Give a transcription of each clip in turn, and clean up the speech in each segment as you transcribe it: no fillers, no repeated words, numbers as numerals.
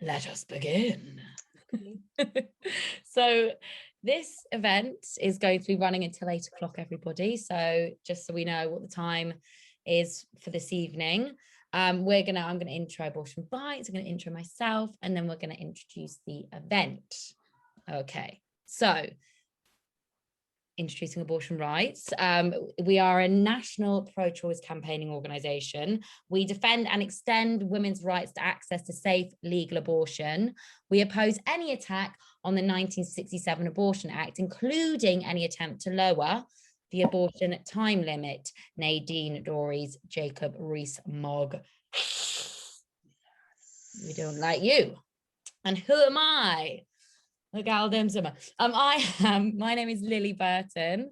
Let us begin. So this event is going to be running until 8 o'clock, everybody. So just so we know what the time is for this evening, I'm going to intro Abortion Bites, I'm going to intro myself, and then we're going to introduce the event. Okay, so introducing abortion rights. We are a national pro-choice campaigning organisation. We defend and extend women's rights to access to safe, legal abortion. We oppose any attack on the 1967 Abortion Act, including any attempt to lower the abortion time limit. Nadine Dorries, Jacob Rees-Mogg. We don't like you. And who am I? My name is Lily Burton.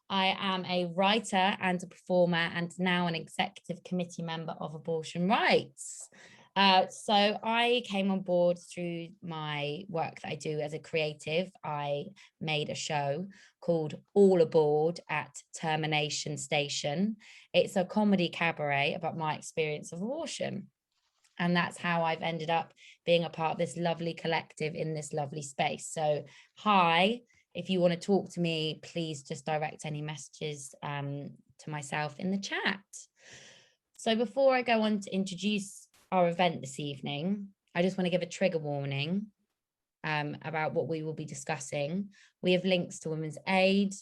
I am a writer and a performer and now an executive committee member of Abortion Rights. So I came on board through my work that I do as a creative. I made a show called All Aboard at Termination Station. It's a comedy cabaret about my experience of abortion. And that's how I've ended up being a part of this lovely collective in this lovely space. So hi, if you want to talk to me, please just direct any messages to myself in the chat. So before I go on to introduce our event this evening, I just want to give a trigger warning about what we will be discussing. We have links to Women's Aid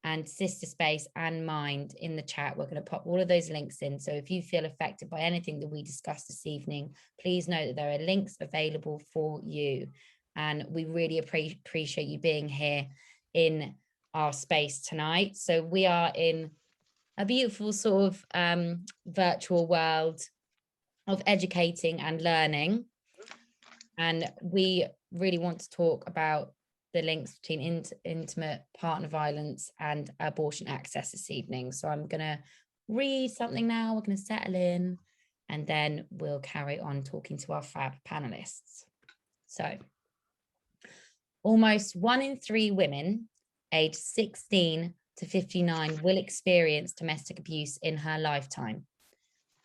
and Sister Space and Mind in the chat. We're going to pop all of those links in. So if you feel affected by anything that we discussed this evening, please know that there are links available for you. And we really appreciate you being here in our space tonight. So we are in a beautiful sort of virtual world of educating and learning. And we really want to talk about the links between intimate partner violence and abortion access this evening. So I'm going to read something now, we're going to settle in, and then we'll carry on talking to our fab panelists. So, almost 1 in 3 women aged 16 to 59 will experience domestic abuse in her lifetime.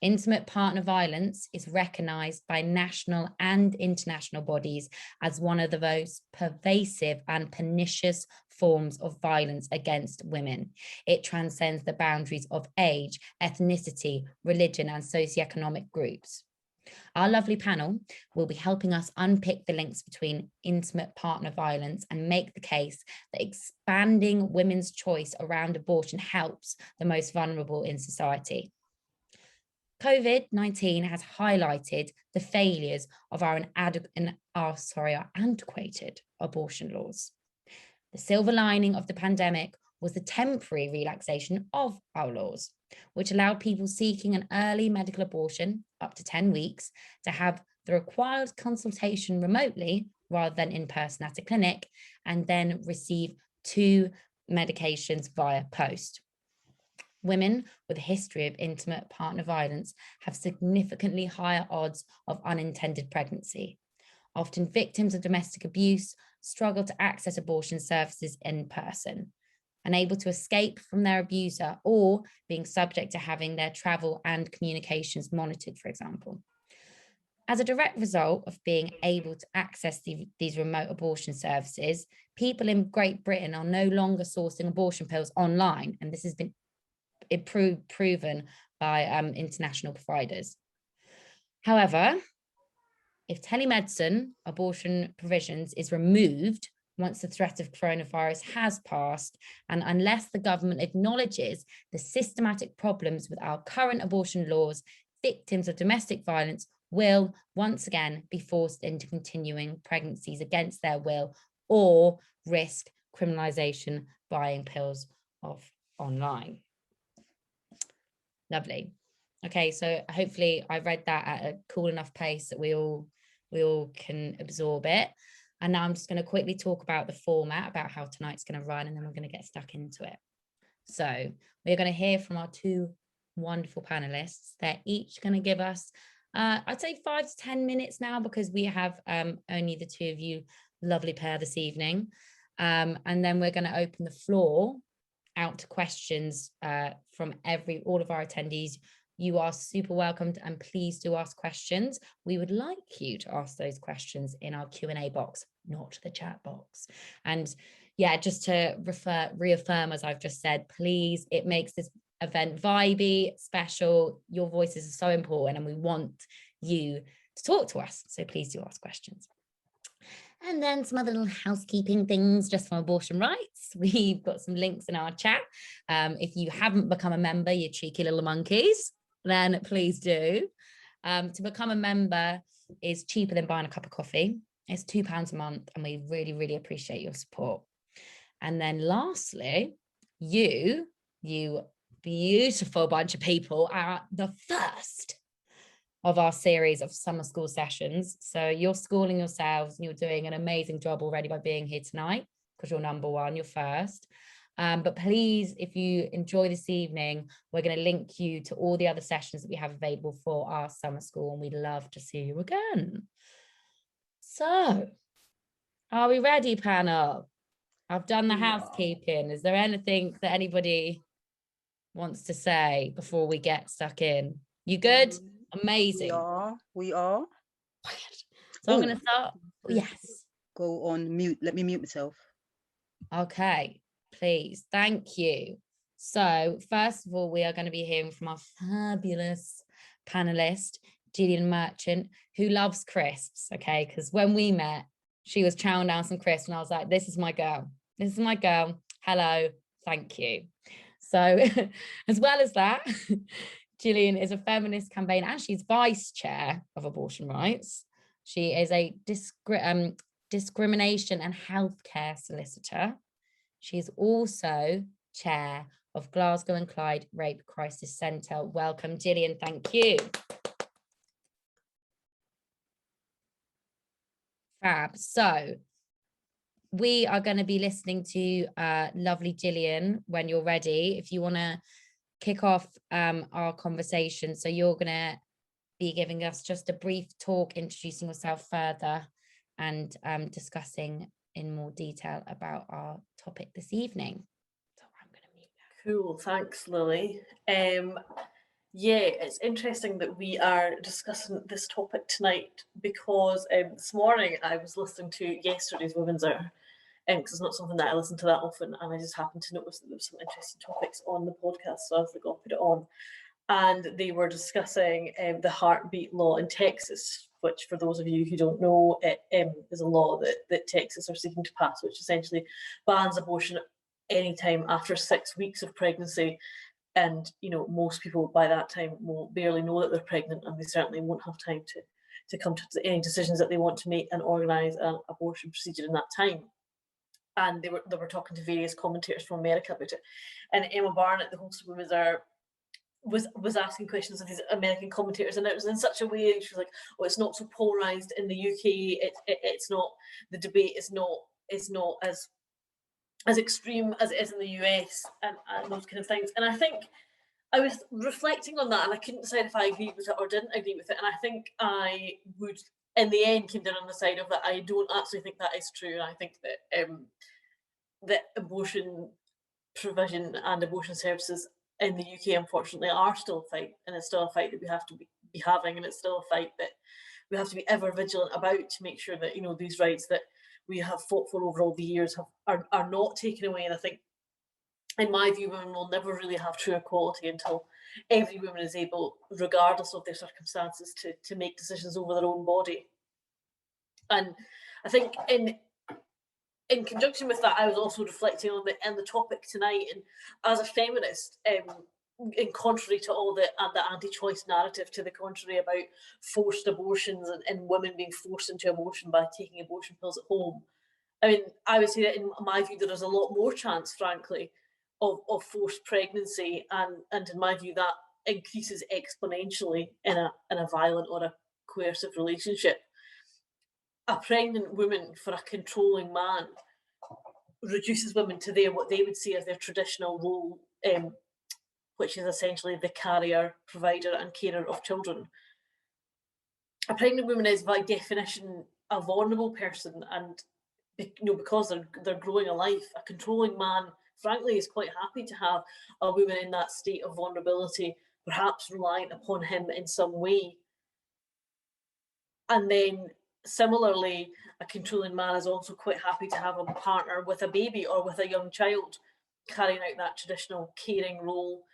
Intimate partner violence is recognised by national and international bodies as one of the most pervasive and pernicious forms of violence against women. It transcends the boundaries of age, ethnicity, religion, and socioeconomic groups. Our lovely panel will be helping us unpick the links between intimate partner violence and make the case that expanding women's choice around abortion helps the most vulnerable in society. COVID-19 has highlighted the failures of our antiquated abortion laws. The silver lining of the pandemic was the temporary relaxation of our laws, which allowed people seeking an early medical abortion, up to 10 weeks, to have the required consultation remotely rather than in person at a clinic, and then receive 2 medications via post. Women with a history of intimate partner violence have significantly higher odds of unintended pregnancy. Often victims of domestic abuse struggle to access abortion services in person, unable to escape from their abuser or being subject to having their travel and communications monitored, for example. As a direct result of being able to access these remote abortion services, people in Great Britain are no longer sourcing abortion pills online, and this has been proven by international providers. However, if telemedicine abortion provisions is removed once the threat of coronavirus has passed, and unless the government acknowledges the systematic problems with our current abortion laws, victims of domestic violence will once again be forced into continuing pregnancies against their will or risk criminalisation buying pills online. Lovely. Okay, so hopefully I read that at a cool enough pace that we all can absorb it. And now I'm just going to quickly talk about the format, about how tonight's going to run, and then we're going to get stuck into it. So we're going to hear from our 2 wonderful panelists. They're each going to give us, I'd say 5 to 10 minutes now, because we have only the 2 of you, lovely pair, this evening. And then we're going to open the floor out to questions from all of our attendees. you are super welcomed, and please do ask questions. We would like you to ask those questions in our Q&A box, not the chat box. And yeah, just to reaffirm, as I've just said, please, it makes this event vibey, special. Your voices are so important and we want you to talk to us. So please do ask questions. And then some other little housekeeping things just from abortion rights. We've got some links in our chat. If you haven't become a member, you cheeky little monkeys, then please do. To become a member is cheaper than buying a cup of coffee. It's £2 a month, and we really, really appreciate your support. And then lastly, you beautiful bunch of people are the first of our series of summer school sessions. So you're schooling yourselves and you're doing an amazing job already by being here tonight, because you're number one, you're first. But please, if you enjoy this evening, we're going to link you to all the other sessions that we have available for our summer school, and we'd love to see you again. So, are we ready, panel? I've done the housekeeping. Is there anything that anybody wants to say before we get stuck in? You good? Amazing. We are. So I'm going to start. Yes. Go on mute. Let me mute myself. Okay, please. Thank you. So first of all, we are going to be hearing from our fabulous panelist, Gillian Merchant, who loves crisps. Okay, because when we met, she was chowing down some crisps and I was like, this is my girl. This is my girl. Hello. Thank you. So as well as that, Gillian is a feminist campaigner and she's vice chair of abortion rights. She is a discrimination and healthcare solicitor. She's also chair of Glasgow and Clyde Rape Crisis Centre. Welcome, Gillian. Thank you. Fab. So we are going to be listening to lovely Gillian when you're ready. If you want to kick off our conversation. So you're going to be giving us just a brief talk, introducing yourself further and discussing in more detail about our topic this evening. So I'm going to mute that. Cool, thanks, Lily. Yeah, it's interesting that we are discussing this topic tonight because this morning I was listening to yesterday's Women's Hour, because it's not something that I listen to that often, and I just happened to notice that there were some interesting topics on the podcast, so I thought I'll put it on. And they were discussing the heartbeat law in Texas, which, for those of you who don't know, it is a law that Texas are seeking to pass, which essentially bans abortion anytime after 6 weeks of pregnancy. And, you know, most people by that time will barely know that they're pregnant, and they certainly won't have time to come to any decisions that they want to make and organise an abortion procedure in that time. And they were talking to various commentators from America about it. And Emma Barnett, the host of Women's Hour, was asking questions of these American commentators, and it was in such a way, she was like, oh, it's not so polarised in the UK, it's not, the debate is not as extreme as it is in the US, and those kind of things. And I think I was reflecting on that, and I couldn't decide if I agreed with it or didn't agree with it. And I think I would, in the end, came down on the side of that I don't actually think that is true. And I think that that abortion provision and abortion services in the UK, unfortunately, are still a fight, and it's still a fight that we have to be having, and it's still a fight that we have to be ever vigilant about to make sure that, you know, these rights that we have fought for over all the years are not taken away. And I think, in my view, women will never really have true equality until every woman is able, regardless of their circumstances, to make decisions over their own body. And I think in conjunction with that, I was also reflecting on the topic tonight, and as a feminist, in contrary to all the anti-choice narrative, to the contrary about forced abortions and women being forced into abortion by taking abortion pills at home, I mean, I would say that in my view there is a lot more chance, frankly, of forced pregnancy, and in my view that increases exponentially in a violent or a coercive relationship. A pregnant woman for a controlling man reduces women to what they would see as their traditional role, which is essentially the carrier, provider and carer of children. A pregnant woman is by definition a vulnerable person, and, you know, because they're growing a life. A controlling man, frankly, is quite happy to have a woman in that state of vulnerability perhaps reliant upon him in some way. And then similarly, a controlling man is also quite happy to have a partner with a baby or with a young child, carrying out that traditional caring role,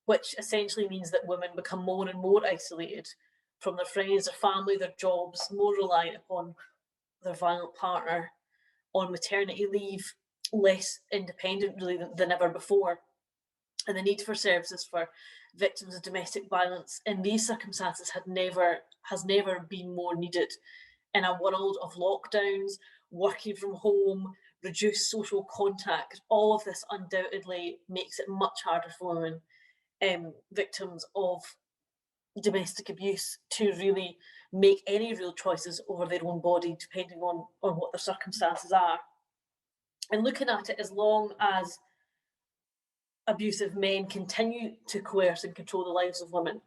which essentially means that women become more and more isolated from their friends, their family, their jobs, more reliant upon their violent partner on maternity leave, less independent really than ever before. And the need for services for victims of domestic violence in these circumstances has never been more needed. In a world of lockdowns, working from home, reduced social contact, all of this undoubtedly makes it much harder for women victims of domestic abuse to really make any real choices over their own body, depending on what their circumstances are. And looking at it, as long as abusive men continue to coerce and control the lives of women,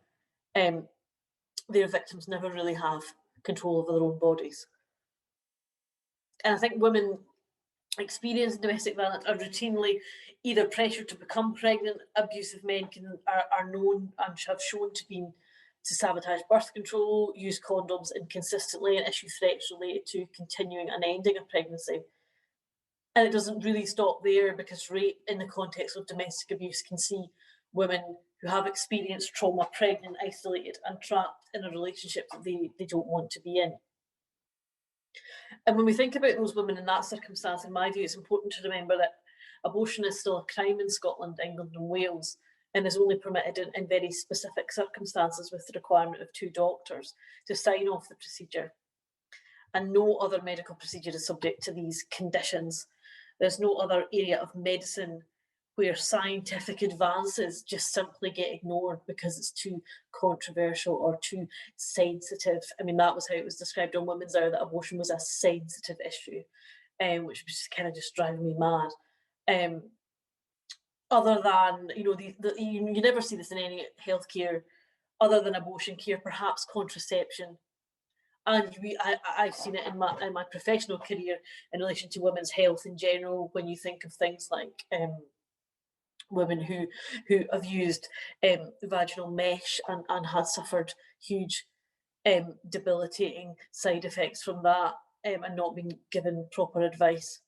their victims never really have control over their own bodies. And I think women experiencing domestic violence are routinely either pressured to become pregnant. Abusive men are known and have shown to sabotage birth control, use condoms inconsistently, and issue threats related to continuing and ending a pregnancy. And it doesn't really stop there, because rape in the context of domestic abuse can see women who have experienced trauma pregnant, isolated, and trapped in a relationship that they don't want to be in. And when we think about those women in that circumstance, in my view, it's important to remember that abortion is still a crime in Scotland, England, and Wales, and is only permitted in very specific circumstances with the requirement of 2 doctors to sign off the procedure. And no other medical procedure is subject to these conditions. There's no other area of medicine where scientific advances just simply get ignored because it's too controversial or too sensitive. I mean, that was how it was described on Women's Hour, that abortion was a sensitive issue, which was kind of just driving me mad. Other than, you never see this in any healthcare other than abortion care, perhaps contraception. And I've seen it in my professional career in relation to women's health in general, when you think of things like women who have used vaginal mesh and had suffered huge debilitating side effects from that, and not being given proper advice.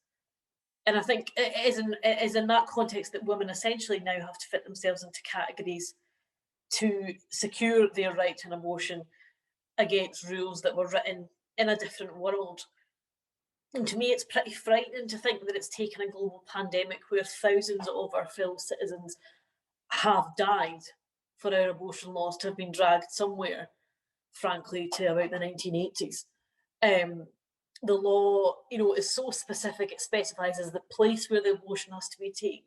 And I think it is in that context that women essentially now have to fit themselves into categories to secure their right to an abortion against rules that were written in a different world. And to me, it's pretty frightening to think that it's taken a global pandemic where thousands of our fellow citizens have died for our abortion laws to have been dragged somewhere, frankly, to about the 1980s. The law, is so specific. It specifies as the place where the abortion has to be taken.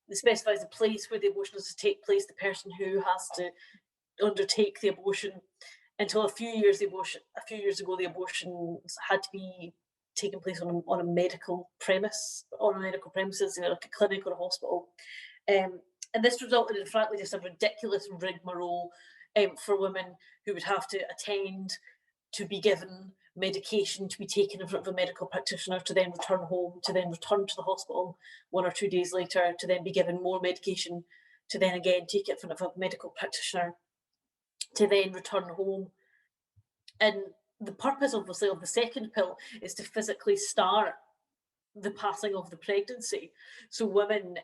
It specifies the place where the abortion has to take place, the person who has to undertake the abortion. Until a few years ago, the abortions had to be taking place on a medical premises, like a clinic or a hospital. And this resulted in, frankly, just a ridiculous rigmarole for women who would have to attend, to be given medication, to be taken in front of a medical practitioner, to then return home, to then return to the hospital 1 or 2 days later, to then be given more medication, to then again take it in front of a medical practitioner, to then return home. And the purpose, obviously, of the second pill is to physically start the passing of the pregnancy. So women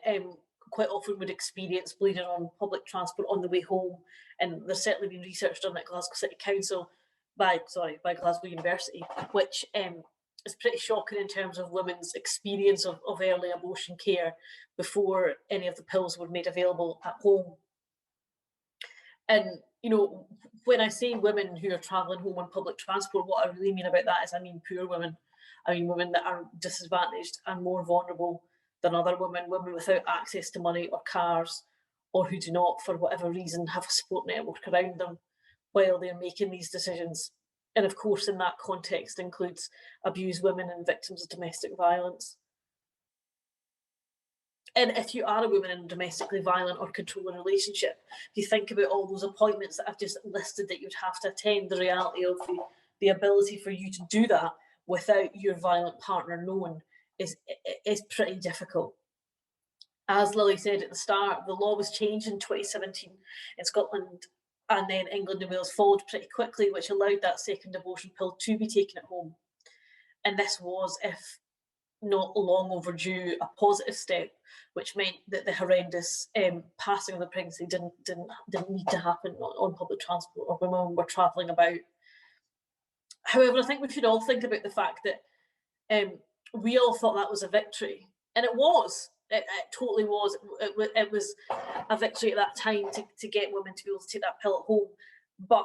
quite often would experience bleeding on public transport on the way home. And there's certainly been research done at Glasgow City Council by Glasgow University, which is pretty shocking in terms of women's experience of early abortion care before any of the pills were made available at home. And, when I say women who are travelling home on public transport, what I really mean about that is I mean poor women. I mean women that are disadvantaged and more vulnerable than other women without access to money or cars, or who do not, for whatever reason, have a support network around them while they're making these decisions. And of course, in that context includes abused women and victims of domestic violence. And if you are a woman in a domestically violent or controlling relationship, if you think about all those appointments that I've just listed that you'd have to attend, the reality of the ability for you to do that without your violent partner knowing is pretty difficult. as Lily said at the start, the law was changed in 2017 in Scotland, and then England and Wales followed pretty quickly, which allowed that second abortion pill to be taken at home. And this was, if not long overdue, a positive step, which meant that the horrendous passing of the pregnancy didn't need to happen on public transport or when women were travelling about. However, I think we should all think about the fact that we all thought that was a victory, and it was. It totally was. It was a victory at that time to get women to be able to take that pill at home. But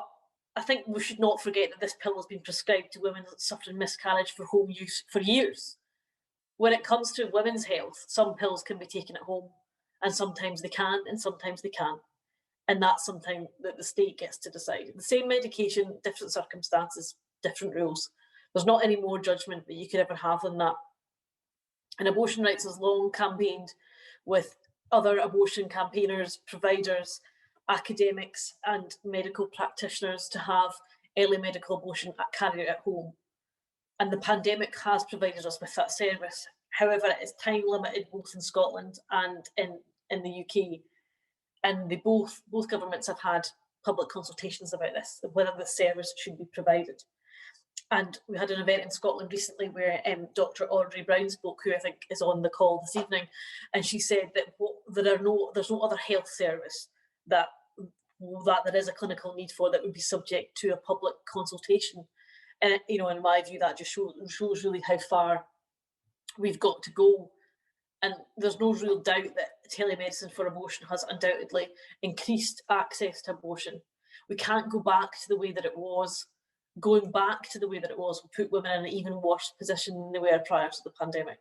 I think we should not forget that this pill has been prescribed to women suffering miscarriage for home use for years. When it comes to women's health, some pills can be taken at home, and sometimes they can, and sometimes they can't. And that's something that the state gets to decide. The same medication, different circumstances, different rules. There's not any more judgment that you could ever have than that. And abortion rights has long campaigned with other abortion campaigners, providers, academics and medical practitioners to have early medical abortion carried out at home. And the pandemic has provided us with that service. However, it is time limited both in Scotland and in the UK. And both governments have had public consultations about this, whether the service should be provided. And we had an event in Scotland recently where Dr. Audrey Brown spoke, who I think is on the call this evening, and she said that there's no other health service that there is a clinical need for that would be subject to a public consultation. And in my view, that just shows really how far we've got to go. And there's no real doubt that telemedicine for abortion has undoubtedly increased access to abortion. We can't go back to the way that it was. Going back to the way that it was will put women in an even worse position than they were prior to the pandemic.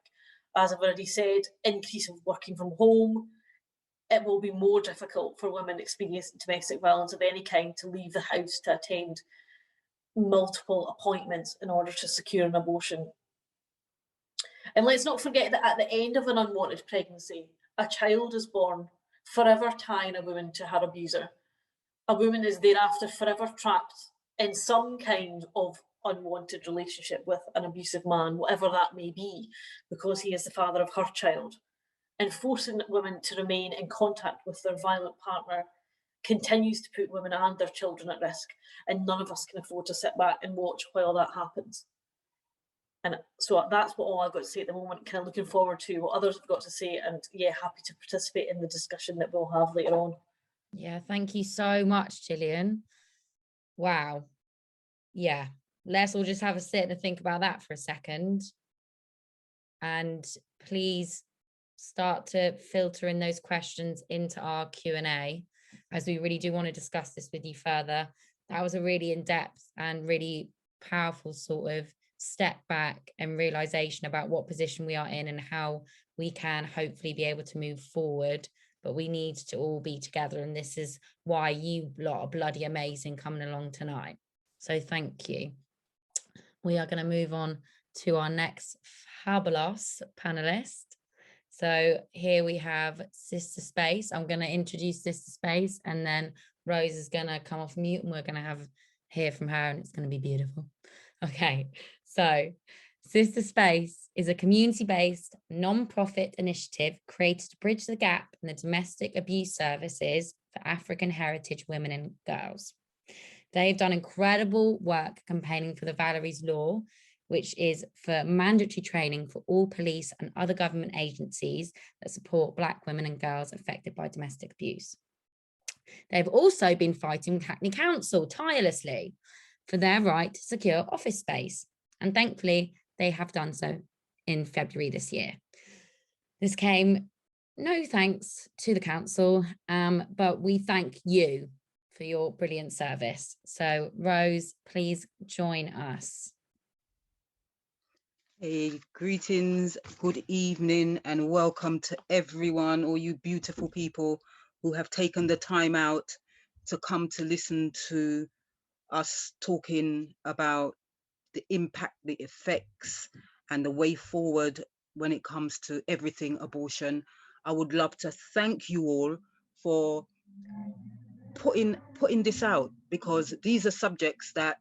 As I've already said, increase of working from home, it will be more difficult for women experiencing domestic violence of any kind to leave the house to attend multiple appointments in order to secure an abortion. And let's not forget that at the end of an unwanted pregnancy, a child is born, forever tying a woman to her abuser. A woman is thereafter forever trapped in some kind of unwanted relationship with an abusive man, whatever that may be, because he is the father of her child. And forcing women to remain in contact with their violent partner continues to put women and their children at risk, and none of us can afford to sit back and watch while that happens. And so that's what all I've got to say at the moment, kind of looking forward to what others have got to say, and yeah, happy to participate in the discussion that we'll have later on. Yeah, thank you so much, Gillian. Wow. Yeah, let's all just have a sit and think about that for a second. And please start to filter in those questions into our Q&A, as we really do want to discuss this with you further. That was a really in-depth and really powerful sort of step back and realization about what position we are in and how we can hopefully be able to move forward. But we need to all be together, and this is why you lot are bloody amazing coming along tonight. So thank you. We are going to move on to our next fabulous panelist. So here we have Sister Space. I'm going to introduce Sister Space, and then Rose is going to come off mute and we're going to hear from her, and it's going to be beautiful. Okay, so Sister Space is a community-based non-profit initiative created to bridge the gap in the domestic abuse services for African heritage women and girls. They've done incredible work campaigning for the Valerie's Law, which is for mandatory training for all police and other government agencies that support Black women and girls affected by domestic abuse. They've also been fighting with Hackney Council tirelessly for their right to secure office space, and thankfully they have done so in February this year. This came no thanks to the council, but we thank you for your brilliant service. So Rose, please join us. Hey, greetings, good evening, and welcome to everyone, all you beautiful people who have taken the time out to come to listen to us talking about the impact, the effects, and the way forward when it comes to everything abortion. I would love to thank you all for putting this out, because these are subjects that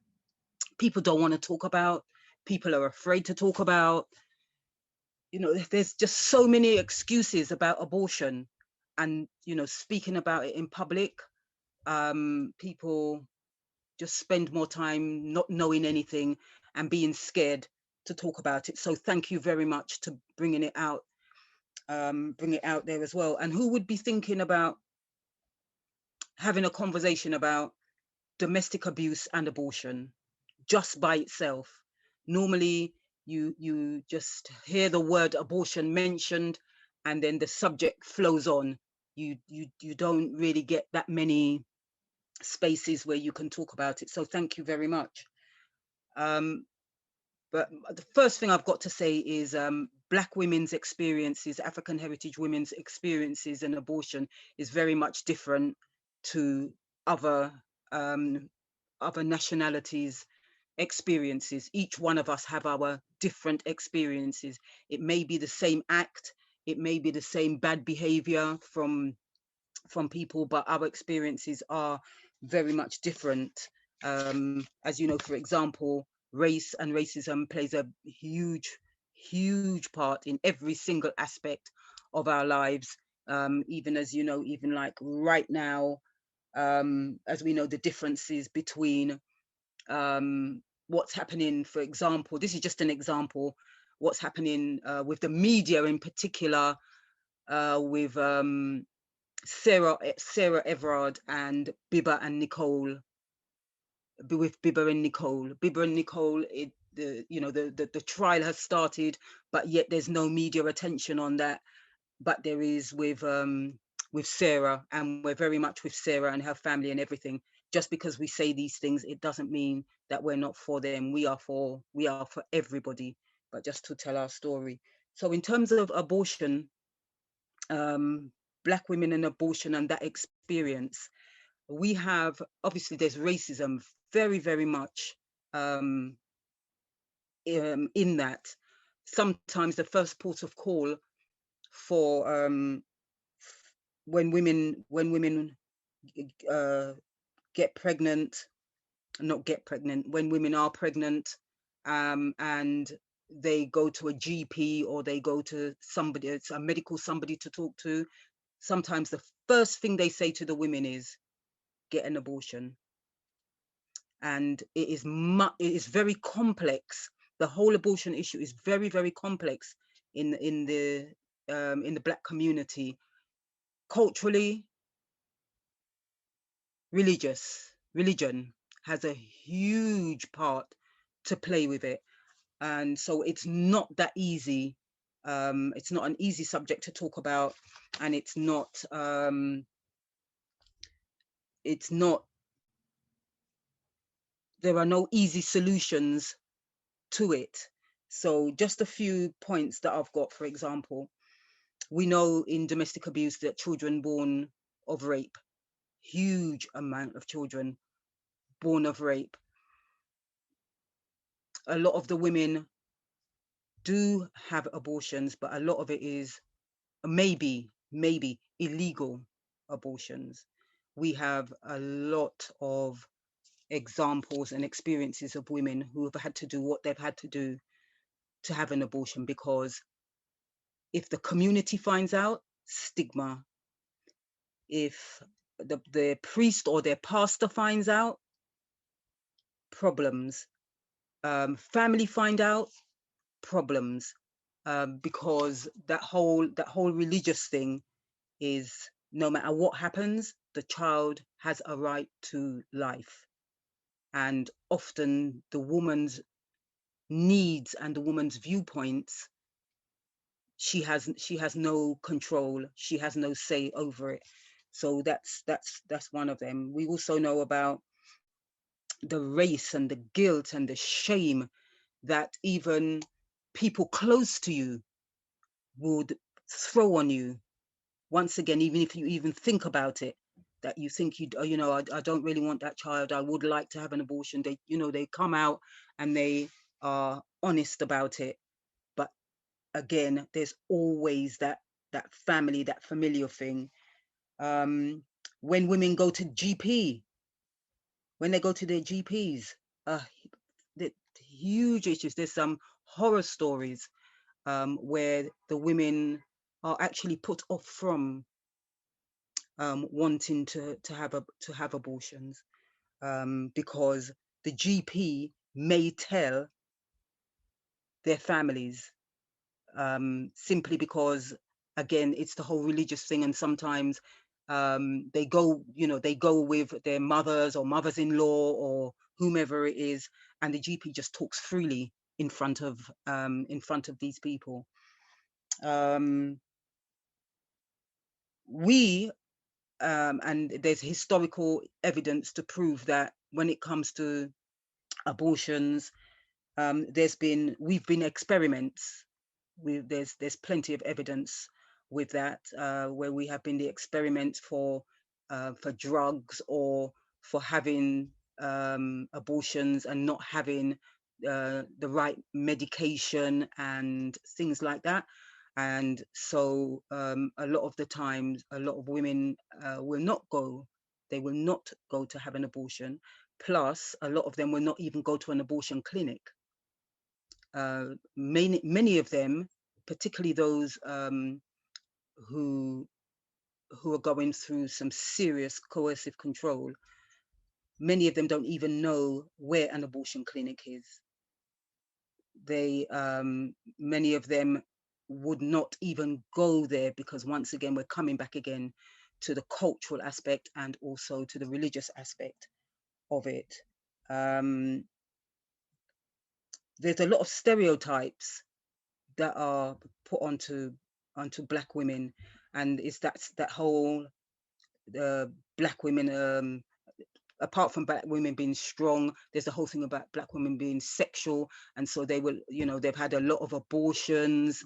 people don't want to talk about, people are afraid to talk about. you know, there's just so many excuses about abortion, and, you know, speaking about it in public, people just spend more time not knowing anything and being scared to talk about it. So thank you very much to bringing it out, bring it out there as well. And who would be thinking about having a conversation about domestic abuse and abortion just by itself? Normally, you just hear the word abortion mentioned, and then the subject flows on. You don't really get that many spaces where you can talk about it. So thank you very much. But the first thing I've got to say is Black women's experiences, African heritage women's experiences in abortion is very much different to other other nationalities' experiences. Each one of us have our different experiences. It may be the same act, it may be the same bad behavior from people, but our experiences are very much different. As you know, for example, race and racism plays a huge part in every single aspect of our lives. Even as you know, even like right now, as we know, the differences between what's happening, for example, this is just an example, what's happening with the media in particular, with Sarah Everard and Bibba and Nicole, with Bibba and Nicole. Bibba and Nicole, the trial has started, but yet there's no media attention on that. But there is with Sarah, and we're very much with Sarah and her family and everything. Just because we say these things, it doesn't mean that we're not for them. We are for everybody, but just to tell our story. So in terms of abortion, Black women and abortion and that experience, we have, obviously there's racism very, very much in that. Sometimes the first port of call for when women get pregnant, when women are pregnant, and they go to a GP or they go to somebody, it's a medical somebody to talk to, sometimes the first thing they say to the women is, get an abortion. And it is very complex. The whole abortion issue is very, very complex in the Black community. Culturally, religion has a huge part to play with it, and so it's not that easy. It's not an easy subject to talk about, and it's not there are no easy solutions to it. So just a few points that I've got. For example, we know in domestic abuse that children born of rape, huge amount of children born of rape. A lot of the women do have abortions, but a lot of it is maybe illegal abortions. We have a lot of examples and experiences of women who have had to do what they've had to do to have an abortion, because if the community finds out, stigma. If the priest or their pastor finds out, problems. Family find out, problems. Because that whole religious thing is, no matter what happens, the child has a right to life. And often the woman's needs and the woman's viewpoints, she has no control, she has no say over it. So that's one of them. We also know about the race and the guilt and the shame that even people close to you would throw on you. Once again, even if you even think about it, that you think I don't really want that child, I would like to have an abortion. They come out and they are honest about it. But again, there's always that family, that familiar thing. When women go to GP, when they go to their GPs, the huge issues. There's some horror stories where the women are actually put off from wanting to have abortions, because the GP may tell their families, simply because, again, it's the whole religious thing, and sometimes they go with their mothers or mothers-in-law or whomever it is, and the GP just talks freely in front of these people. And there's historical evidence to prove that when it comes to abortions, we've been experiments. There's plenty of evidence with that, where we have been the experiments for drugs, or for having abortions and not having the right medication and things like that. And so a lot of the times, a lot of women will not go to have an abortion. Plus, a lot of them will not even go to an abortion clinic. Many of them, particularly those who are going through some serious coercive control, many of them don't even know where an abortion clinic is. Many of them would not even go there, because once again, we're coming back again to the cultural aspect and also to the religious aspect of it. There's a lot of stereotypes that are put onto Black women, and it's that whole Black women, apart from Black women being strong, there's the whole thing about Black women being sexual, and so they will, they've had a lot of abortions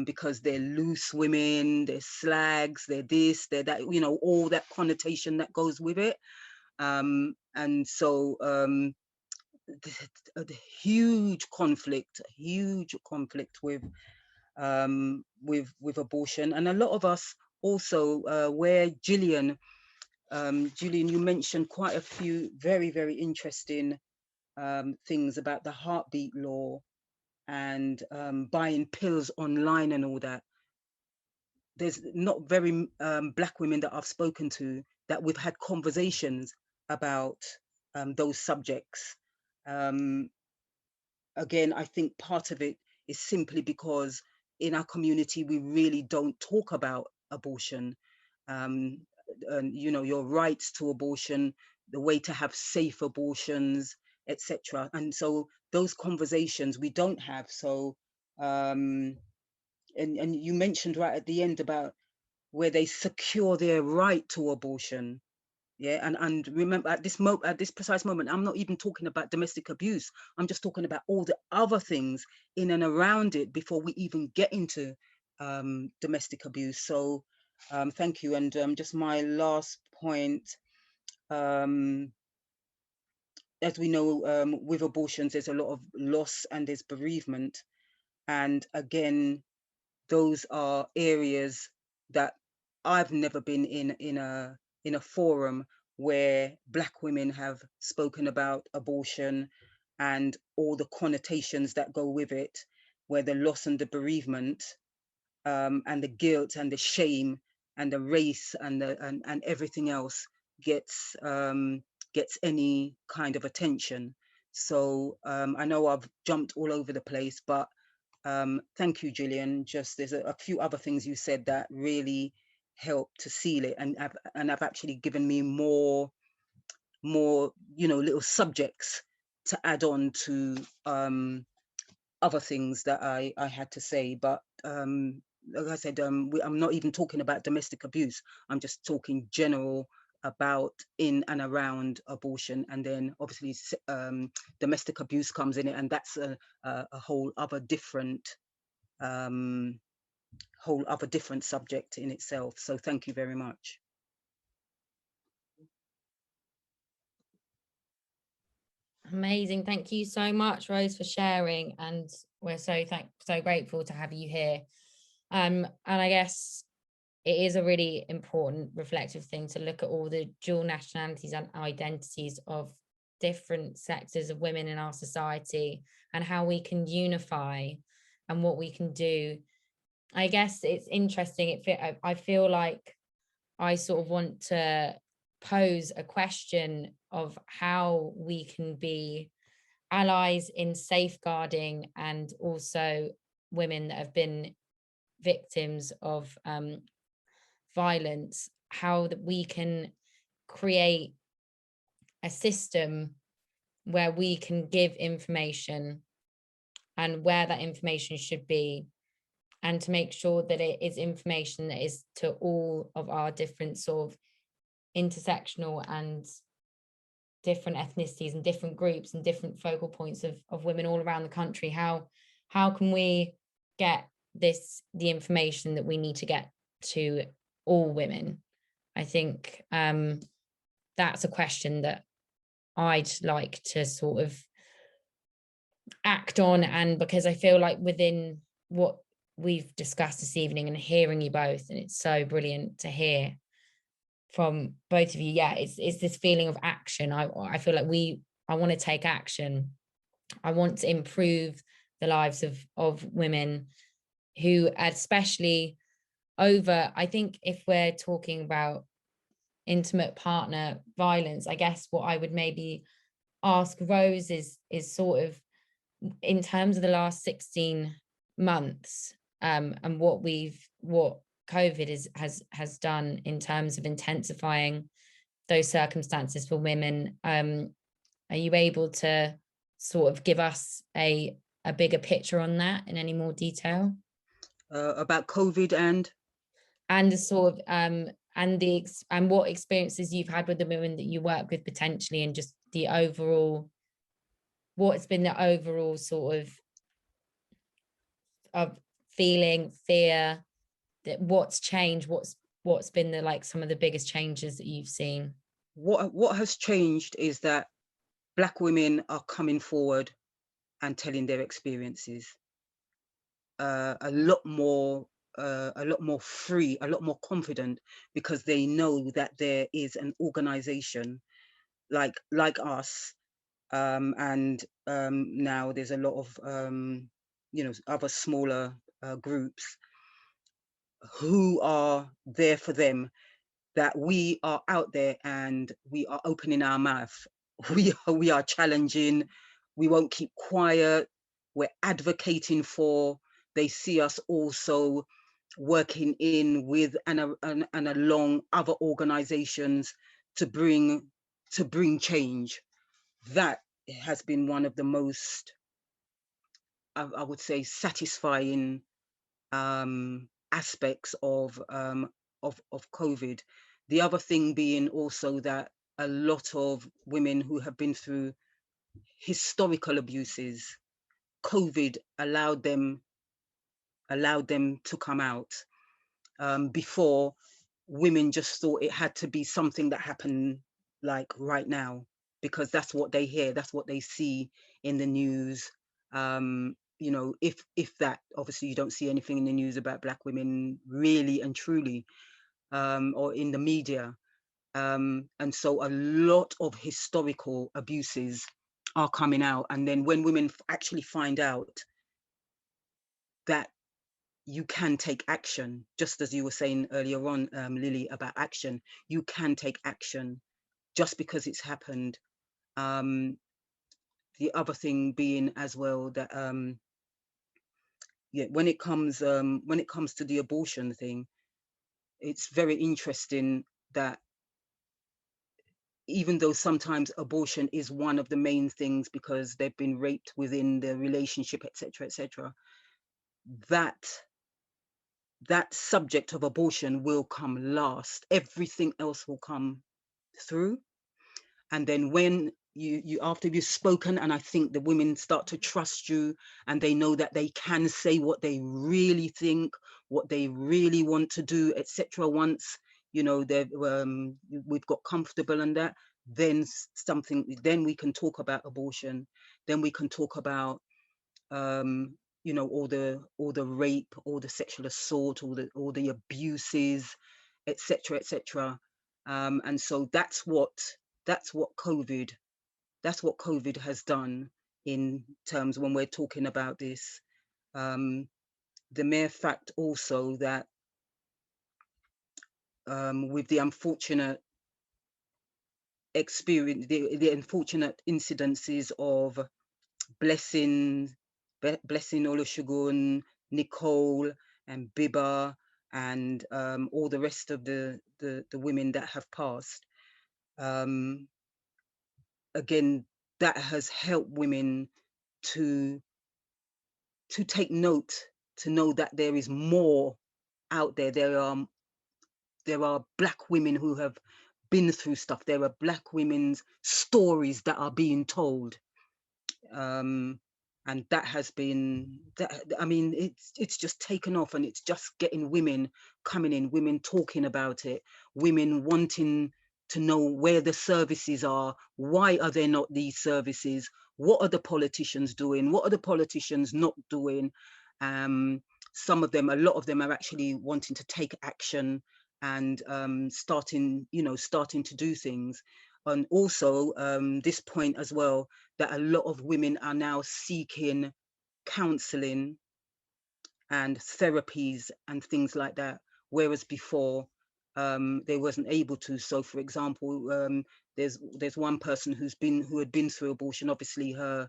because they're loose women, they're slags, they're this, they're that, all that connotation that goes with it. And so the huge conflict with abortion. And a lot of us also, where Gillian, you mentioned quite a few very, very interesting things about the heartbeat law and buying pills online and all that. There's not very Black women that I've spoken to that we've had conversations about those subjects. Again, I think part of it is simply because in our community, we really don't talk about abortion, and, your rights to abortion, the way to have safe abortions, etc. And so those conversations we don't have. So, and you mentioned right at the end about where they secure their right to abortion. Yeah, and remember, at this precise moment, I'm not even talking about domestic abuse. I'm just talking about all the other things in and around it before we even get into domestic abuse. So thank you. And just my last point, as we know, with abortions, there's a lot of loss and there's bereavement. And again, those are areas that I've never been in a forum where Black women have spoken about abortion and all the connotations that go with it, where the loss and the bereavement, and the guilt and the shame and the race and everything else gets any kind of attention. So I know I've jumped all over the place, but thank you, Gillian. Just there's a few other things you said that really helped to seal it, and have actually given me more little subjects to add on to other things that I had to say. But like I said, I'm not even talking about domestic abuse. I'm just talking general about in and around abortion, and then obviously domestic abuse comes in it, and that's a whole other different subject in itself. So thank you very much. Amazing. Thank you so much, Rose, for sharing. And we're so grateful to have you here. And I guess it is a really important reflective thing to look at all the dual nationalities and identities of different sectors of women in our society, and how we can unify and what we can do. I guess it's interesting. I feel like I sort of want to pose a question of how we can be allies in safeguarding, and also women that have been victims of violence, how that we can create a system where we can give information and where that information should be, and to make sure that it is information that is to all of our different sort of intersectional and different ethnicities and different groups and different focal points of women all around the country. How can we get the information that we need to get to all women? I think that's a question that I'd like to sort of act on, and because I feel like within what we've discussed this evening and hearing you both, and it's so brilliant to hear from both of you, yeah, it's this feeling of action. I feel like I want to take action. I want to improve the lives of women who, especially over, I think if we're talking about intimate partner violence, I guess what I would maybe ask Rose is sort of in terms of the last 16 months, and what COVID has done in terms of intensifying those circumstances for women. Are you able to sort of give us a bigger picture on that in any more detail? About COVID and the sort of and what experiences you've had with the women that you work with potentially, and just the overall, what's been the overall sort of feeling, fear, that what's changed, what's been the like some of the biggest changes that you've seen? What has changed is that Black women are coming forward and telling their experiences a lot more free, a lot more confident, because they know that there is an organization like us, and now there's a lot of other smaller groups who are there for them, that we are out there and we are opening our mouth. We are challenging. We won't keep quiet. We're advocating for. They see us also working in with and along other organizations to bring change. That has been one of the most, I would say, satisfying aspects of COVID. The other thing being also that a lot of women who have been through historical abuses, COVID allowed them to come out. Before, women just thought it had to be something that happened like right now, because that's what they hear, that's what they see in the news. If that, obviously you don't see anything in the news about Black women really and truly, or in the media. And so a lot of historical abuses are coming out. And then when women actually find out that you can take action, just as you were saying earlier on, Lily, about action, you can take action just because it's happened. The other thing being as well that, when it comes to the abortion thing, it's very interesting that even though sometimes abortion is one of the main things because they've been raped within the relationship, etc., that subject of abortion will come last. Everything else will come through. And then when you after you've spoken, and I think the women start to trust you, and they know that they can say what they really think, what they really want to do, etc. Once we've got comfortable in that, then we can talk about abortion. Then we can talk about all the rape, all the sexual assault, all the abuses, etc. And so that's what COVID has done in terms when we're talking about this. The mere fact also that with the unfortunate experience, the unfortunate incidences of Blessing Olusegun, Nicole and Biba, and all the rest of the women that have passed. Again, that has helped women to take note, to know that there is more out there. There are Black women who have been through stuff. There are Black women's stories that are being told. And that has been, I mean, it's just taken off, and it's just getting women coming in, women talking about it, women wanting to know where the services are, why are there not these services, what are the politicians doing, what are the politicians not doing. Some of them, a lot of them, are actually wanting to take action and starting to do things. And also this point as well, that a lot of women are now seeking counseling and therapies and things like that, whereas before they wasn't able to. So for example, there's one person who had been through abortion. Obviously her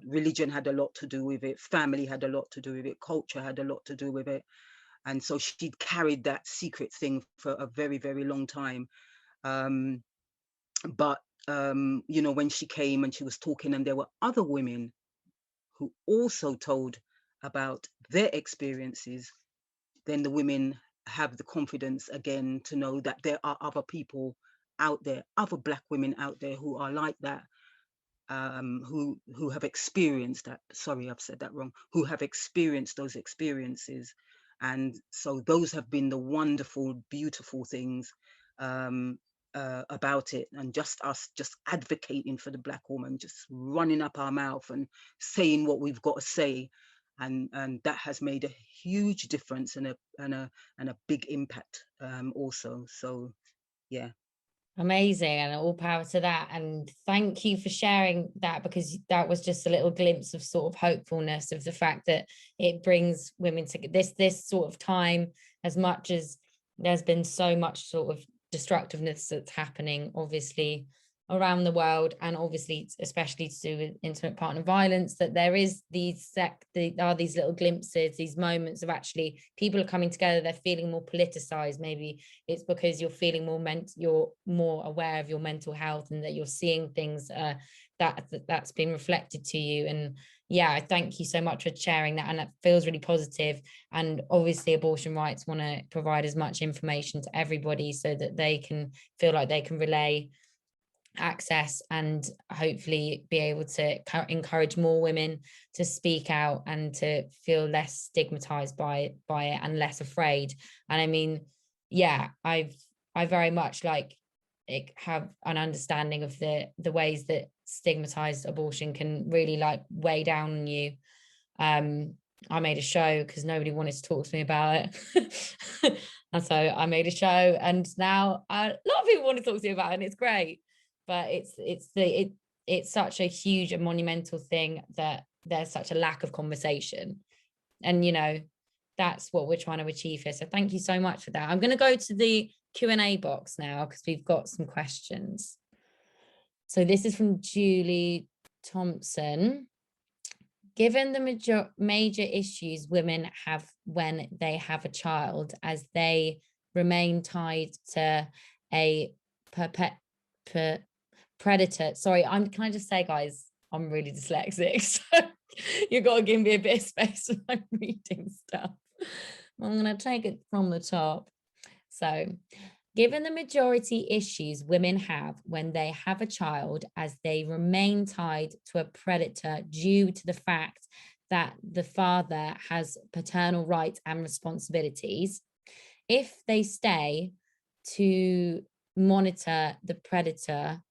religion had a lot to do with it, family had a lot to do with it, culture had a lot to do with it, and so she'd carried that secret thing for a very, very long time. But you know, when she came and she was talking, and there were other women who also told about their experiences, then the women have the confidence again to know that there are other people out there, other Black women out there who are like that, who have experienced that. Sorry, I've said that wrong. Who have experienced those experiences. And so those have been the wonderful, beautiful things about it. And just us just advocating for the Black woman, just running up our mouth and saying what we've got to say. And that has made a huge difference and a big impact also. So yeah. Amazing, and all power to that. And thank you for sharing that, because that was just a little glimpse of sort of hopefulness, of the fact that it brings women to this sort of time. As much as there's been so much sort of destructiveness that's happening obviously around the world, and obviously especially to do with intimate partner violence, that there is there are these little glimpses, these moments of actually people are coming together, they're feeling more politicized. Maybe it's because you're feeling you're more aware of your mental health, and that you're seeing things that's been reflected to you. And yeah, I thank you so much for sharing that, and that feels really positive. And obviously abortion rights want to provide as much information to everybody so that they can feel like they can relay access, and hopefully be able to encourage more women to speak out and to feel less stigmatized by it and less afraid. And I mean, yeah, I very much have an understanding of the ways that stigmatized abortion can really weigh down on you. I made a show because nobody wanted to talk to me about it. And so I made a show, and now a lot of people want to talk to me about it, and it's great. But it's such a huge and monumental thing that there's such a lack of conversation. And you know, that's what we're trying to achieve here. So thank you so much for that. I'm going to go to the Q&A box now, because we've got some questions. So this is from Julie Thompson. Given the major issues women have when they have a child, as they remain tied to a predator. Sorry, can I just say, guys, I'm really dyslexic, so you've got to give me a bit of space when I'm reading stuff. I'm going to take it from the top. So, given the majority issues women have when they have a child, as they remain tied to a predator due to the fact that the father has paternal rights and responsibilities, if they stay to monitor the perpetrator,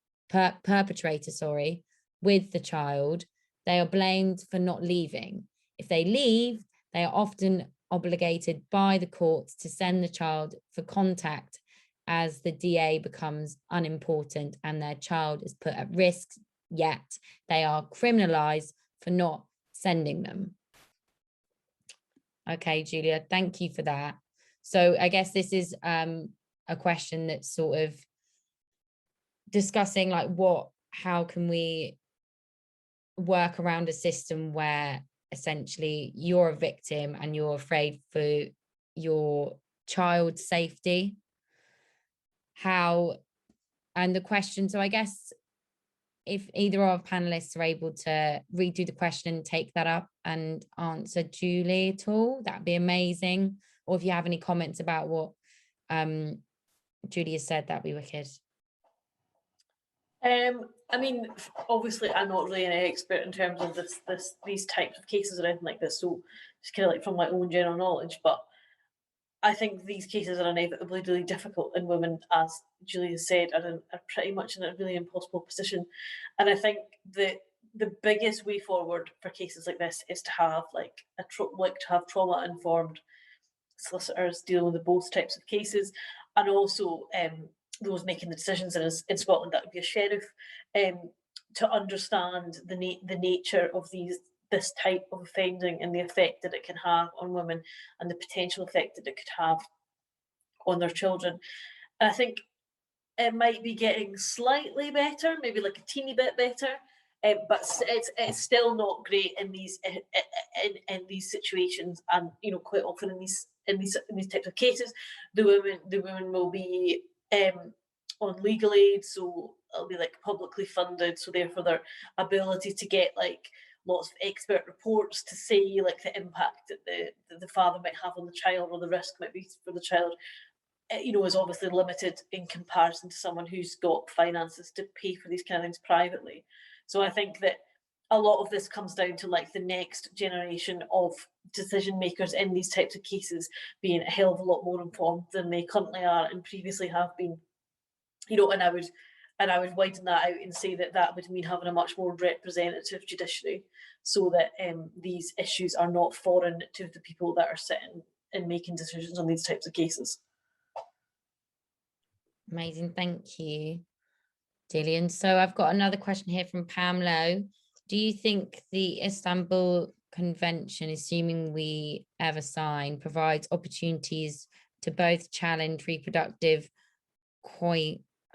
with the child, they are blamed for not leaving. If they leave, they are often obligated by the courts to send the child for contact, as the DA becomes unimportant and their child is put at risk, yet they are criminalized for not sending them. Okay, Julia, thank you for that. So I guess this is a question that's sort of discussing like how can we work around a system where essentially you're a victim and you're afraid for your child's safety. And the question, so I guess if either of our panelists are able to redo the question and take that up and answer Julie at all, that'd be amazing. Or if you have any comments about what Julie has said, that'd be wicked. I mean, obviously I'm not really an expert in terms of these types of cases or anything like this, so just kind of like from my own general knowledge, but I think these cases are inevitably really difficult, and women, as Julie has said, are pretty much in a really impossible position. And I think the biggest way forward for cases like this is to have trauma informed solicitors dealing with both types of cases, and also those making the decisions in Scotland, that would be a sheriff, to understand the nature of this type of offending and the effect that it can have on women and the potential effect that it could have on their children. And I think it might be getting slightly better, maybe like a teeny bit better, but it's still not great in these situations. And quite often in these types of cases, the women will be on legal aid, so it'll be like publicly funded, so therefore their ability to get like lots of expert reports to say like the impact that the father might have on the child, or the risk might be for the child, is obviously limited in comparison to someone who's got finances to pay for these kind of things privately. So I think that a lot of this comes down to like the next generation of decision makers in these types of cases being a hell of a lot more informed than they currently are and previously have been. And I would widen that out and say that would mean having a much more representative judiciary, so that these issues are not foreign to the people that are sitting and making decisions on these types of cases. Amazing, thank you, Gillian. So I've got another question here from Pamela. Do you think the Istanbul Convention, assuming we ever sign, provides opportunities to both challenge reproductive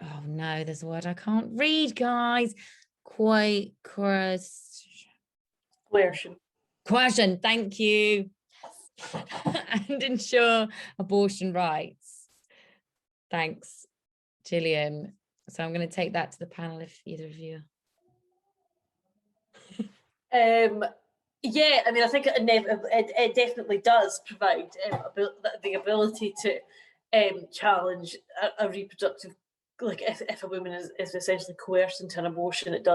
oh no, there's a word I can't read, guys. Coercion, thank you. And ensure abortion rights? Thanks, Gillian. So I'm going to take that to the panel if either of you. Yeah, I mean, I think it definitely does provide the ability to challenge a reproductive, like if a woman is essentially coerced into an abortion, it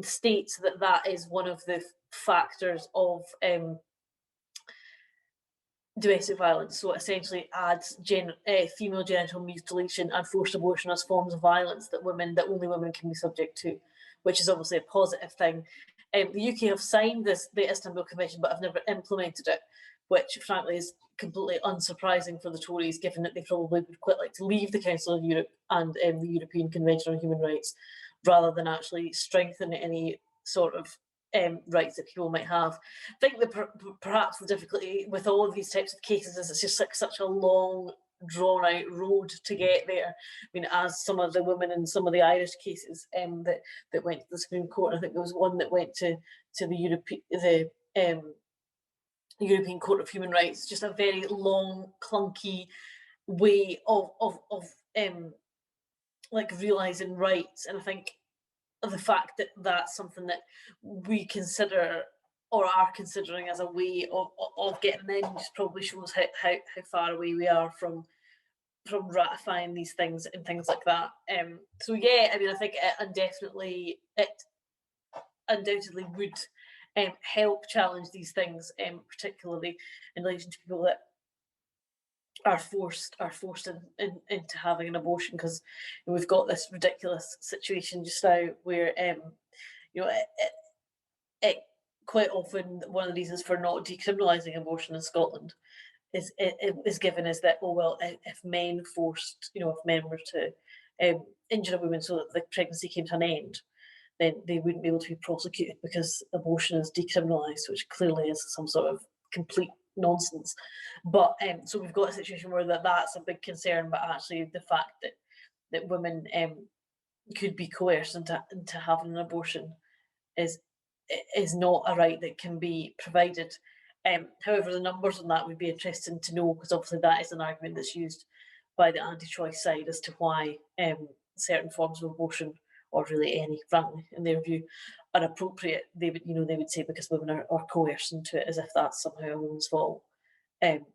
states that is one of the factors of domestic violence. So it essentially adds female genital mutilation and forced abortion as forms of violence that only women can be subject to, which is obviously a positive thing. The UK have signed the Istanbul Convention, but have never implemented it, which frankly is completely unsurprising for the Tories, given that they probably would quite like to leave the Council of Europe and the European Convention on Human Rights, rather than actually strengthen any sort of rights that people might have. I think that perhaps the difficulty with all of these types of cases is it's just like such a long, drawn out road to get there. I mean, as some of the women in some of the Irish cases that went to the Supreme Court, I think there was one that went to the European Court of Human Rights, just a very long, clunky way of like realising rights. And I think the fact that that's something that we consider or are considering as a way of getting in just probably shows how far away we are from ratifying these things and things like that. So yeah, I mean, I think it undoubtedly would help challenge these things, particularly in relation to people that are forced into having an abortion, because we've got this ridiculous situation just now where it quite often one of the reasons for not decriminalising abortion in Scotland is given as that, oh well, if men were to injure a woman so that the pregnancy came to an end, then they wouldn't be able to be prosecuted because abortion is decriminalised, which clearly is some sort of complete nonsense. But so we've got a situation where that's a big concern, but actually the fact that women could be coerced into having an abortion is not a right that can be provided. However, the numbers on that would be interesting to know, because obviously that is an argument that's used by the anti-choice side as to why certain forms of abortion, or really any, frankly, in their view, are appropriate. They would say because women are coerced into it, as if that's somehow a woman's fault.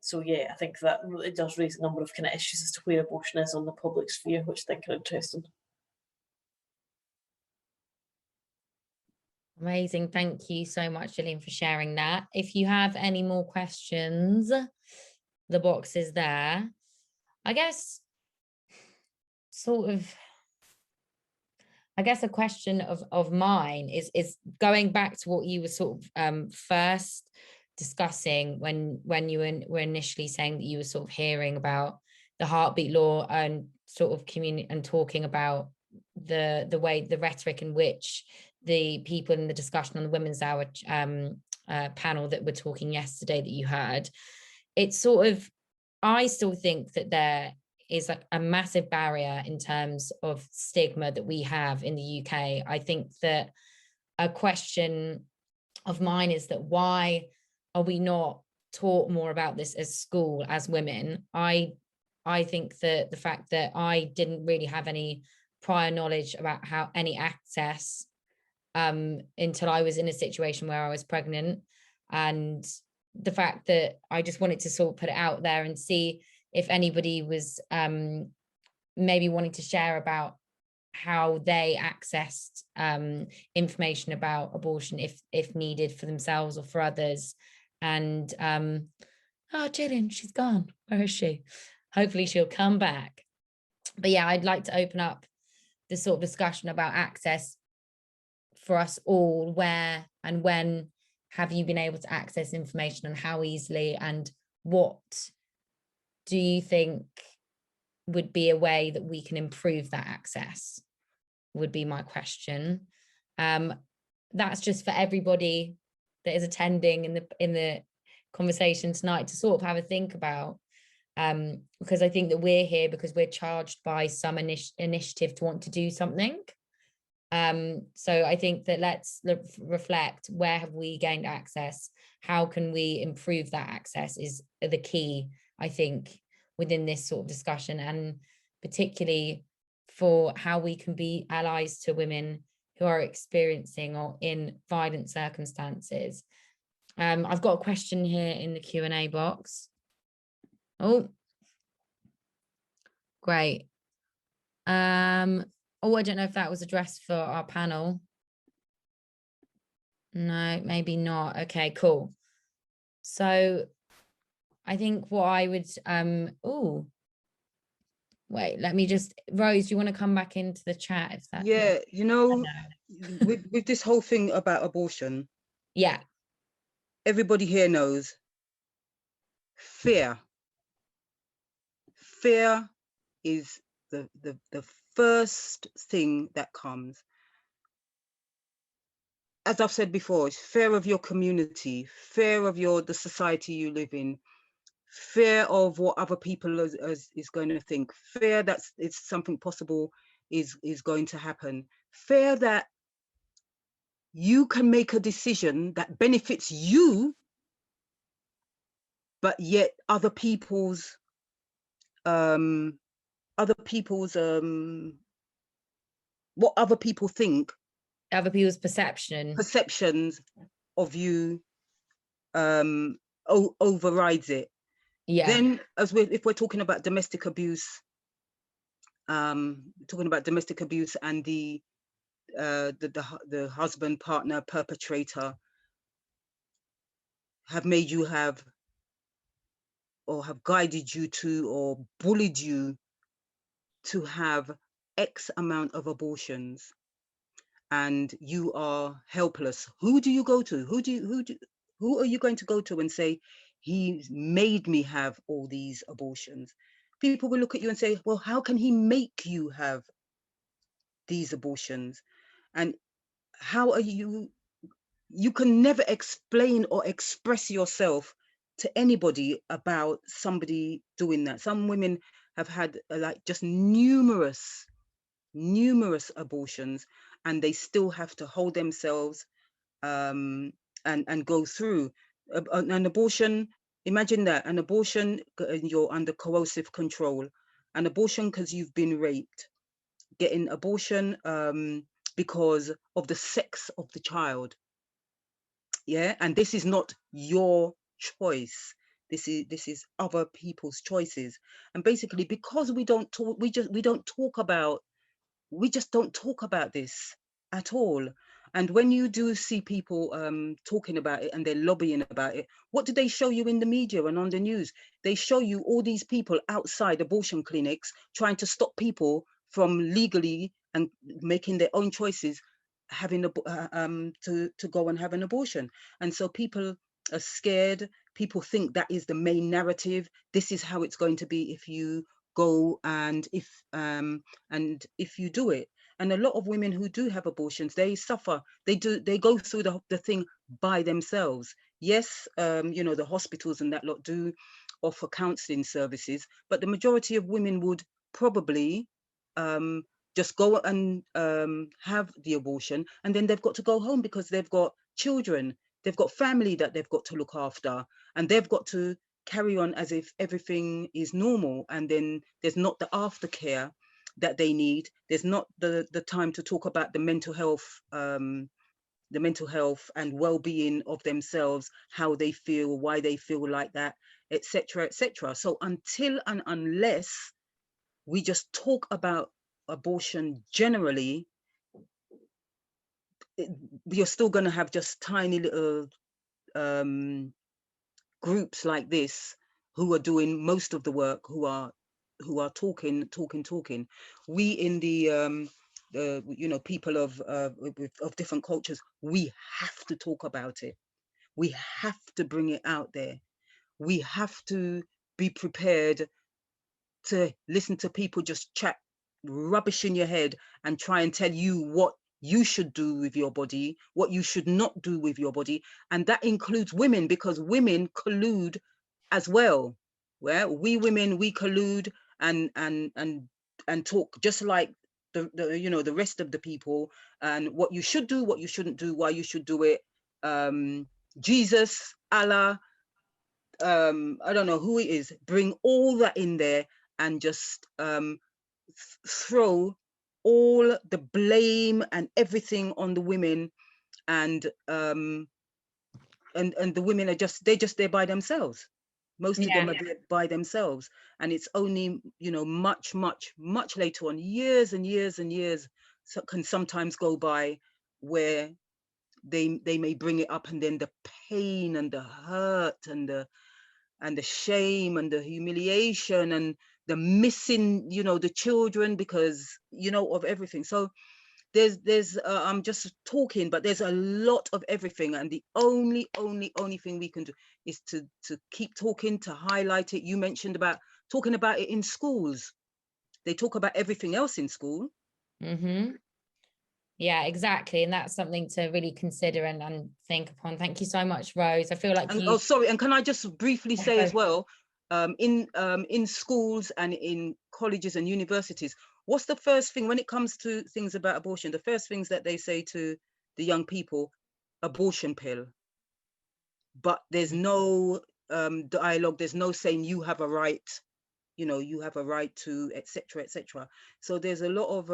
So yeah, I think that it does raise a number of kind of issues as to where abortion is on the public sphere, which I think are interesting. Amazing. Thank you so much, Gillian, for sharing that. If you have any more questions, the box is there. I guess a question of mine is going back to what you were sort of first discussing when you were initially saying that you were sort of hearing about the heartbeat law and sort of and talking about the way, the rhetoric in which the people in the discussion on the Women's Hour panel that were talking yesterday that you heard. It's sort of, I still think that there is like a massive barrier in terms of stigma that we have in the UK. I think that a question of mine is that why are we not taught more about this as school, as women? I think that the fact that I didn't really have any prior knowledge about how any access until I was in a situation where I was pregnant, and the fact that I just wanted to sort of put it out there and see if anybody was maybe wanting to share about how they accessed information about abortion if needed for themselves or for others. And oh, Gillian, she's gone. Where is she? Hopefully she'll come back. But yeah, I'd like to open up this sort of discussion about access for us all. Where and when have you been able to access information, and how easily, and what do you think would be a way that we can improve that access, would be my question. That's just for everybody that is attending in the conversation tonight to sort of have a think about, because I think that we're here because we're charged by some initiative to want to do something. So I think that let's reflect, where have we gained access? How can we improve that access is the key, I think, within this sort of discussion, and particularly for how we can be allies to women who are experiencing or in violent circumstances. I've got a question here in the Q&A box. Oh, great. Oh, I don't know if that was addressed for our panel. No, maybe not. Okay, cool. So I think what I would, oh, wait, let me just, Rose, do you want to come back into the chat? If that, yeah, you know, with this whole thing about abortion, yeah, everybody here knows fear is the first thing that comes. As I've said before, it's fear of your community, fear of the society you live in, fear of what other people is going to think, fear that it's something possible is going to happen, fear that you can make a decision that benefits you, but yet other people's what other people think, other people's perceptions of you overrides it. Yeah. Then if we're talking about domestic abuse, and the husband, partner, perpetrator have made you have, or have guided you to, or bullied you to have X amount of abortions, and you are helpless. Who do you go to? Who are you going to go to and say, he made me have all these abortions? People will look at you and say, well, how can he make you have these abortions? And how are you can never explain or express yourself to anybody about somebody doing that. Some women have had like just numerous abortions, and they still have to hold themselves and go through an abortion. Imagine that, an abortion, you're under coercive control, an abortion because you've been raped, getting abortion because of the sex of the child. Yeah, and this is not your choice. This is other people's choices. And basically, because we don't talk, we don't talk about, we just don't talk about this at all. And when you do see people talking about it and they're lobbying about it, what do they show you in the media and on the news? They show you all these people outside abortion clinics trying to stop people from legally and making their own choices, having to go and have an abortion. And so people are scared. People think that is the main narrative. This is how it's going to be if you go and if you do it. And a lot of women who do have abortions, they suffer. They go through the thing by themselves. Yes, you know, the hospitals and that lot do offer counselling services, but the majority of women would probably just go and have the abortion, and then they've got to go home because they've got children, they've got family that they've got to look after, and they've got to carry on as if everything is normal. And then there's not the aftercare that they need. There's not the time to talk about the mental health and well-being of themselves, how they feel, why they feel like that, etc., etc. So until and unless we just talk about abortion generally, you're still going to have just tiny little groups like this who are doing most of the work, who are talking. We in the you know, people of different cultures, we have to talk about it. We have to bring it out there. We have to be prepared to listen to people just chat rubbish in your head and try and tell you what you should do with your body, what you should not do with your body. And that includes women, because women collude as well. Well, we women, we collude and talk just like the you know, the rest of the people, and what you should do, what you shouldn't do, why you should do it. Jesus, Allah, I don't know who it is, bring all that in there and just throw all the blame and everything on the women, and the women are just, they're just there by themselves. Most of them are there by themselves, and it's only, you know, much later on, years and years and years can sometimes go by, where they may bring it up, and then the pain and the hurt and the shame and the humiliation and the missing, you know, the children, because, you know, of everything. So there's I'm just talking, but there's a lot of everything, and the only thing we can do is to keep talking, to highlight it. You mentioned about talking about it in schools. They talk about everything else in school. Yeah, exactly. And that's something to really consider and think upon. Thank you so much, Rose. I feel like and, oh, sorry, and can I just briefly say as well, in schools and in colleges and universities, what's the first thing when it comes to things about abortion? The first things that they say to the young people: abortion pill. But there's no dialogue. There's no saying you have a right, you know, you have a right to, etc., etc. So there's a lot of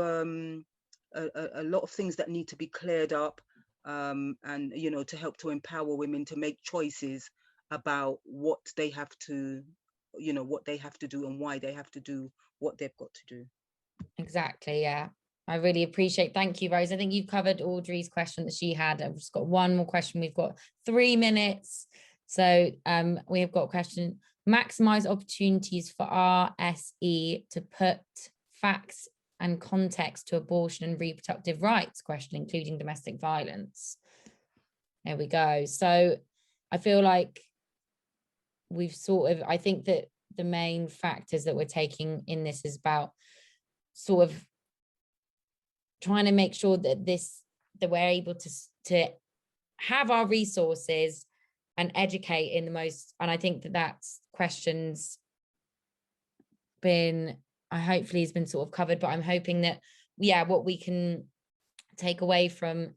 things that need to be cleared up, and, you know, to help to empower women to make choices about what they have to, you know, what they have to do and why they have to do what they've got to do. Exactly. Yeah, I really appreciate. Thank you, Rose. I think you've covered Audrey's question that she had. I've just got one more question. We've got 3 minutes. So we have got a question: maximize opportunities for RSE to put facts and context to abortion and reproductive rights question, including domestic violence. There we go. So I feel like we've sort of, I think that the main factors that we're taking in this is about sort of trying to make sure that we're able to have our resources and educate in the most, and I think that that's questions been, I hopefully has been sort of covered, but I'm hoping that, yeah, what we can take away from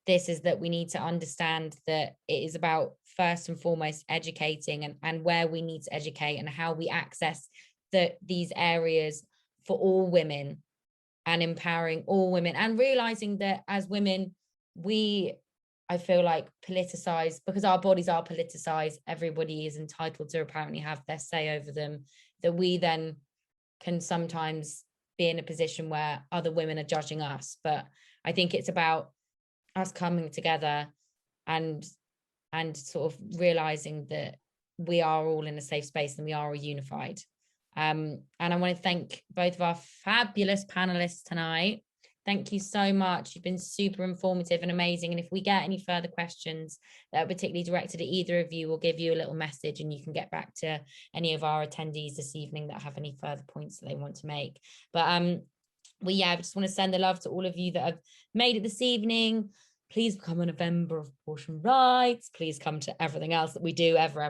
this is that we need to understand that it is about first and foremost educating, and where we need to educate and how we access these areas for all women, and empowering all women, and realizing that as women, I feel like politicize, because our bodies are politicized, everybody is entitled to apparently have their say over them, that we then can sometimes be in a position where other women are judging us. But I think it's about us coming together and sort of realizing that we are all in a safe space and we are all unified. And I want to thank both of our fabulous panelists tonight. Thank you so much. You've been super informative and amazing. And if we get any further questions that are particularly directed at either of you, we'll give you a little message and you can get back to any of our attendees this evening that have any further points that they want to make. But we just want to send the love to all of you that have made it this evening. Please become a member of Abortion Rights. Please come to everything else that we do ever.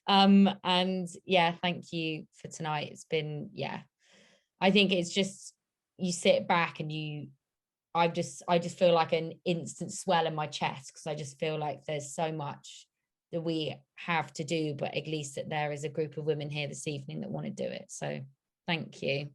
And yeah, thank you for tonight. It's been, yeah, I think it's just, you sit back and I just feel like an instant swell in my chest, because I just feel like there's so much that we have to do, but at least that there is a group of women here this evening that want to do it. So thank you.